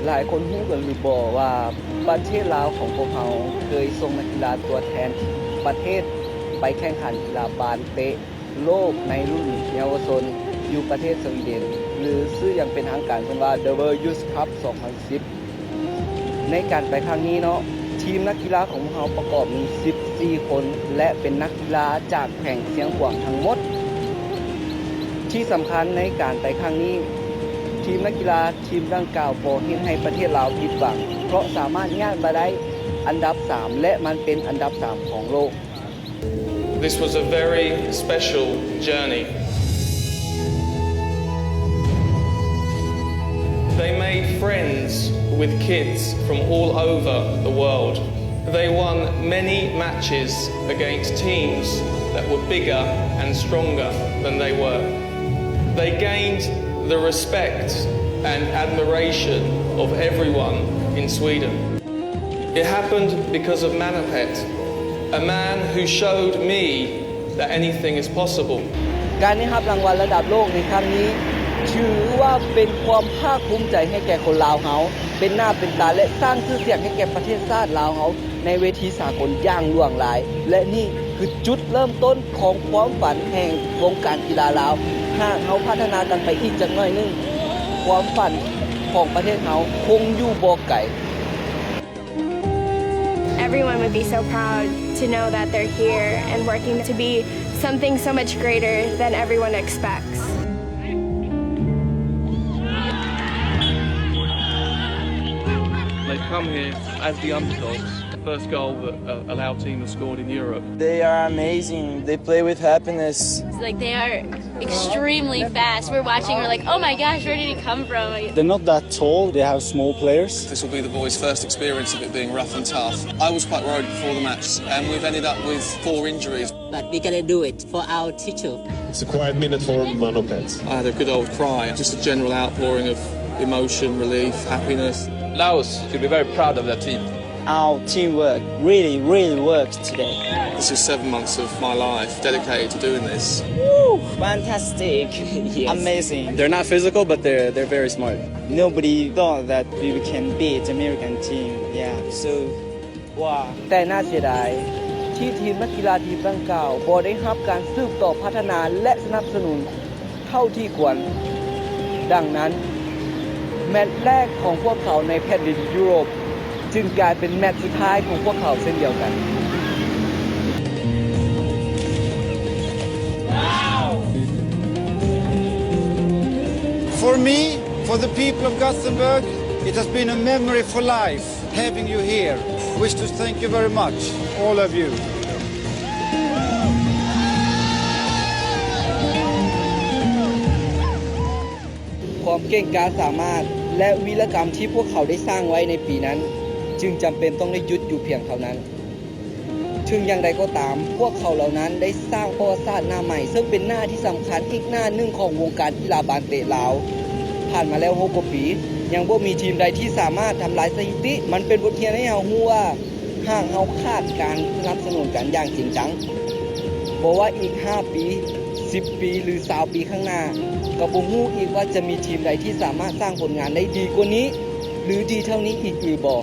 หลายคนรู้กันหรือบ่ว่าประเทศลาวของพวกเขาเคยส่งนักกีฬาตัวแทนประเทศไปแข่งขันกีฬาบาสเตะโลกในรุ่นเยาวชนอยู่ประเทศสวีเดนหรือชื่ออย่างเป็นทางการเป็นว่า The World Youth Cup 2010 ในการไปครั้งนี้เนาะทีมนักกีฬาของพวกเขาประกอบมี14คนและเป็นนักกีฬาจากแข่งเสียงขวางทั้งหมดที่สำคัญในการไปครั้งนี้ทีมนักกีฬาทีมดังกล่าวบ่เฮ็ดให้ประเทศลาวผิดหวังเพราะสามารถย่างมาได้อันดับ3และมันเป็นอันดับ3ของโลก This was a very special journey. They made friends with kids from all over the world. They won many matches against teams that were bigger and stronger than they were. They gained the respect and admiration of everyone in Sweden. It happened because of Manapet, a man who showed me that anything is possible. การได้รับรางวัลระดับโลกในครั้งนี้ถือว่าเป็นความภาคภูมิใจให้แก่คนลาวเฮาเป็นหน้าเป็นตาและสร้างชื่อเสียงให้แก่ประเทศชาติลาวเฮาในเวทีสากลอย่างล่วงหลายและนี่คือจุดเริ่มต้นของความฝันแห่งวงการกีฬาลาวหากเฮาพัฒนากันไปอีกจักหน่อยนึงความฝันของประเทศเฮาคงอยู่บ่ไกล Everyone would be so proud to know that they're here and working to be something so much greater than everyone expects. They've come here as the underdogs. The first goal that a Lao team has scored in Europe. They are amazing. They play with happiness. Like they are extremely fast. We're watching, we're like, oh my gosh, where did he come from? They're not that tall. They have small players. This will be the boys' first experience of it being rough and tough. I was quite worried before the match, and we've ended up with 4 injuries. But we're gonna do it for our teacher. It's a quiet minute for Manapet. I had a good old cry, just a general outpouring of emotion, relief, happiness. Laos should be very proud of their team. Our teamwork really worked today. This is 7 months of my life dedicated to doing this. Woo! Fantastic. Yes. Amazing. They're not physical, but they're very smart. Nobody thought that we can beat American team. Yeah. So, wow. แต่น่าเสียดายที่ทีมนักกีฬาทีมดังกล่าวบ่ได้รับการสืบต่อพัฒนาและสนับสนุนเท่าที่ควรดังนั้นแมตช์แรกของพวกเขาในแผ่นดินยุโรปจึงกลายเป็นแมตช์สุดท้ายของพวกเขาเช่นเดียวกัน For me, for the people of Gothenburg, it has been a memory for life having you here. Wish to thank you very much, all of you. ความเก่งกาจสามารถและวีรกรรมที่พวกเขาได้สร้างไว้ในปีนั้นจึงจำเป็นต้องได้หยุดอยู่เพียงเท่านั้นถึงอย่างไรก็ตามพวกเขาเหล่านั้นได้สร้างประวัติศาสตร์หน้าใหม่ซึ่งเป็นหน้าที่สำคัญอีกหน้าหนึ่งของวงการกีฬาบาสเตะลาวผ่านมาแล้ว6 กว่าปียังบ่มีทีมใดที่สามารถทำลายสถิติมันเป็นบทเรียนให้เรารู้ว่าหากเราขาดการสนับสนุนกันอย่างจริงจังบ่ว่าอีก5 ปี10 ปีหรือ20 ปีข้างหน้าก็บ่ฮู้อีกว่าจะมีทีมใดที่สามารถสร้างผลงานได้ดีกว่านี้หรือดีเท่านี้อีกหรือบ่